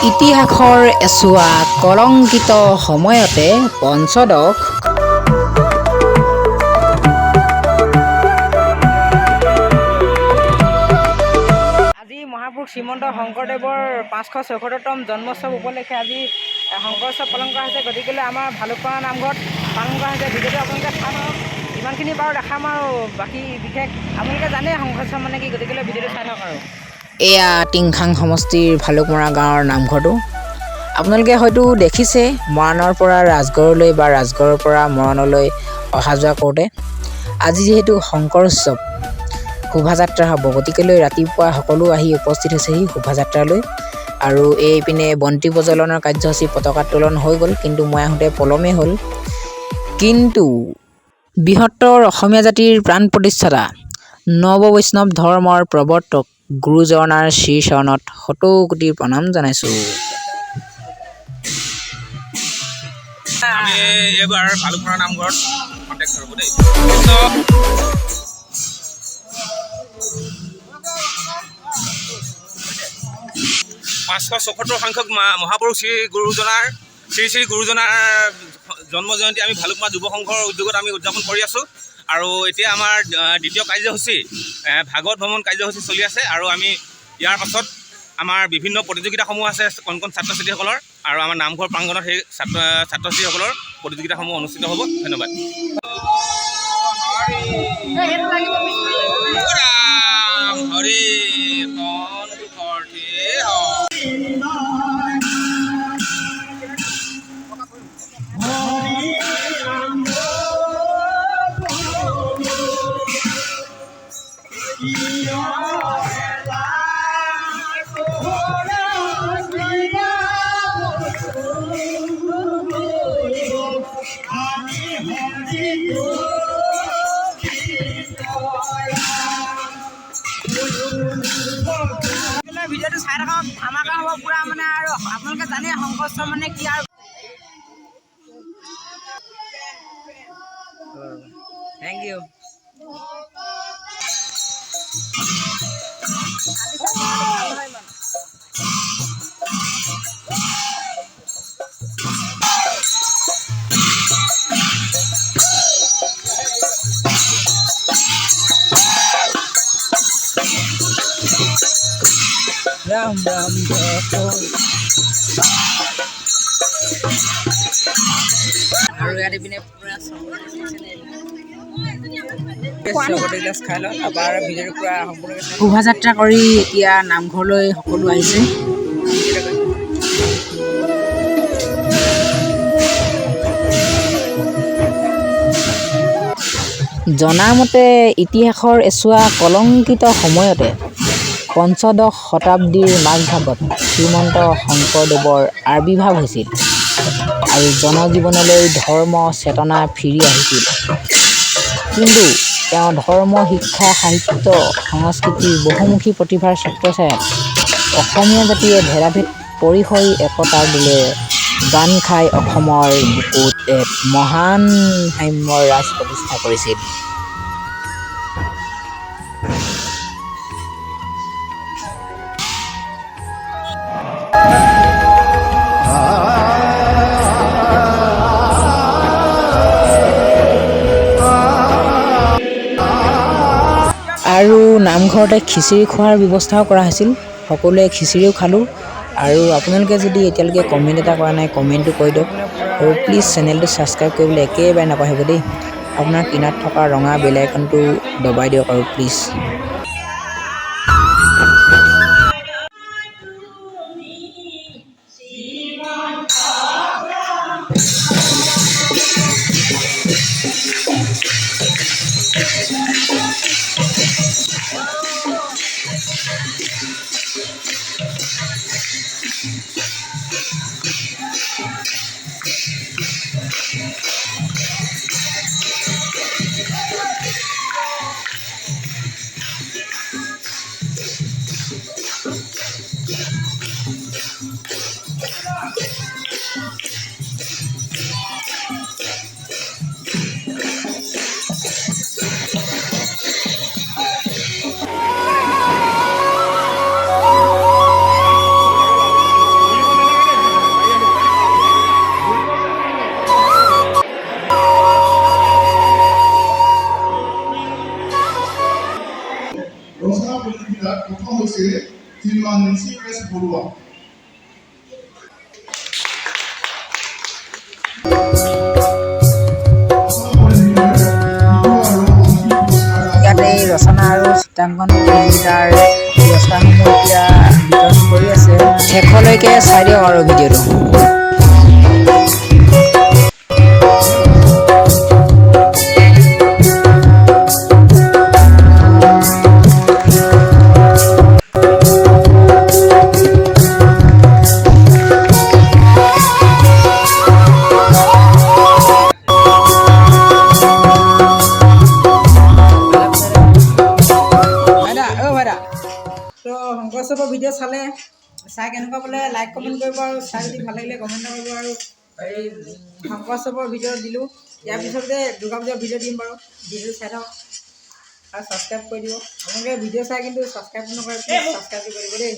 ইতিহাসৰ এছোৱা কলংকিত সময়তে পঞ্চদশ আজি মহাপুৰুষ শ্ৰীমন্ত শংকৰদেৱৰ 574তম জন্মোৎসৱ উপলক্ষে আজি শংকৰ উৎসৱ পালন কৰা হৈছে। গতিকে আমাৰ ভালুকপাৰা নামঘৰত পালন কৰা হৈছে। ভিডিঅ'টো আপোনালোকে চাই থাকক, ইমানখিনি বাৰু দেখাম আৰু বাকী বিশেষ আপোনালোকে জানে শংকৰ উৎসৱ মানে কি, গতিকে ভিডিঅ'টো চাই থাকক। আৰু এয়া টিংখাং সমষ্টিৰ ভালুকমৰা গাঁৱৰ নামঘৰটো আপোনালোকে হয়তো দেখিছে মৰাণৰ পৰা ৰাজগড়লৈ বা ৰাজগড়ৰ পৰা মৰাণলৈ অহা যোৱা কৰোঁতে। আজি যিহেতু শংকৰ উৎসৱ শোভাযাত্ৰা হ'ব, গতিকেলৈ ৰাতিপুৱা সকলো আহি উপস্থিত হৈছেহি শোভাযাত্ৰালৈ। আৰু এইপিনে বন্তি প্ৰজ্বলনৰ কাৰ্যসূচী পতাকা উত্তোলন হৈ গ'ল, কিন্তু মই আহোঁতে পলমেই হ'ল। কিন্তু বৃহত্তৰ অসমীয়া জাতিৰ প্ৰাণ প্ৰতিষ্ঠাতা নৱ বৈষ্ণৱ ধৰ্মৰ প্ৰৱৰ্তক গুৰুজনাৰ শ্ৰীচৰণত শতকোটি প্ৰণাম জনাইছোঁ। আমি এইবাৰ ভালুকমৰা নামঘৰত কণ্টেক্ট কৰিব দেই। 574 সংখ্যক মহাপুৰুষ শ্ৰী গুৰুজনাৰ জন্ম জয়ন্তী আমি ভালুকমৰা যুৱ সংঘৰ উদ্যোগত আমি উদযাপন কৰি আছোঁ। আৰু এতিয়া আমাৰ দ্বিতীয় কাৰ্যসূচী ভাগৱত ভ্ৰমণ কাৰ্যসূচী চলি আছে। আৰু আমি ইয়াৰ পাছত আমাৰ বিভিন্ন প্ৰতিযোগিতাসমূহ আছে কণ কণ ছাত্ৰ ছাত্ৰীসকলৰ, আৰু আমাৰ নামঘৰ প্ৰাংগণত সেই ছাত্ৰ ছাত্ৰীসকলৰ প্ৰতিযোগিতাসমূহ অনুষ্ঠিত হ'ব। ধন্যবাদ। হৰি ভিডিঅ'টো চাই থাকক, ধামাকা হ'ব পুৰা মানে। আৰু আপোনালোকে জানে শংকৰ উৎসৱ মানে কি। আৰু থেংক ইউ। ৰাম ৰাম আৰু ইয়াত ইপিনে পুৰা শোভাযাত্ৰা কৰি এতিয়া নামঘৰলৈ সকলো আহিছে। জনামতে ইতিহাসৰ এছোৱা কলংকিত সময়তে পঞ্চদশ শতাব্দীৰ মাজভাগত শ্ৰীমন্ত শংকৰদেৱৰ আৱিৰ্ভাৱ হৈছিল আৰু জনজীৱনলৈ ধৰ্ম চেতনা ফিৰি আহিছিল। কিন্তু তেওঁ ধৰ্ম, শিক্ষা, সাহিত্য, সংস্কৃতিৰ বহুমুখী প্ৰতিভাৰ ছত্ৰছায়াত অসমীয়া জাতিয়ে ভেদাভেদ পৰিসৰি একতাৰ দোলেৰে গান খাই অসমৰ বুকুত এক মহান সাম্যৰ ৰাজ প্ৰতিষ্ঠা কৰিছিল। আৰু নামঘৰতে খিচিৰি খোৱাৰ ব্যৱস্থাও কৰা হৈছিল। সকলোৱে খিচিৰিও খালোঁ। আৰু আপোনালোকে যদি এতিয়ালৈকে কমেণ্ট এটা কৰা নাই, কমেণ্টটো কৰি দিয়ক। আৰু প্লিজ চেনেলটো ছাবস্ক্ৰাইব কৰিবলৈ একেবাৰে নাপাহৰিব দেই। আপোনাৰ কিনাৰত থকা ৰঙা বেল আইকনটো দবাই দিয়ক আৰু প্লিজ। ইয়াতে এই ৰচনা আৰু চিত্ৰাংকন প্ৰতিযোগিতাৰ পুৰস্কাৰসমূহ এতিয়া বিতৰণ কৰি আছে। শেষলৈকে চাই দিয়ক আৰু ভিডিঅ'টো। তো শংকৰোৎসৱৰ ভিডিঅ' চাই কেনেকুৱা পালে লাইক কমেণ্ট কৰিব আৰু চাই যদি ভাল লাগিলে কমেণ্ট কৰিব আৰু এই শংকৰোৎসৱৰ ভিডিঅ' দিলোঁ। ইয়াৰ পিছতে দুৰ্গা পূজাৰ ভিডিঅ' দিম বাৰু। ভিডিঅ' চাই থাকক আৰু ছাবস্ক্ৰাইব কৰি দিব। আপোনালোকে ভিডিঅ' চাই কিন্তু ছাবস্ক্ৰাইব নকৰে, ছাবস্ক্ৰাইব কৰি দিব দেই।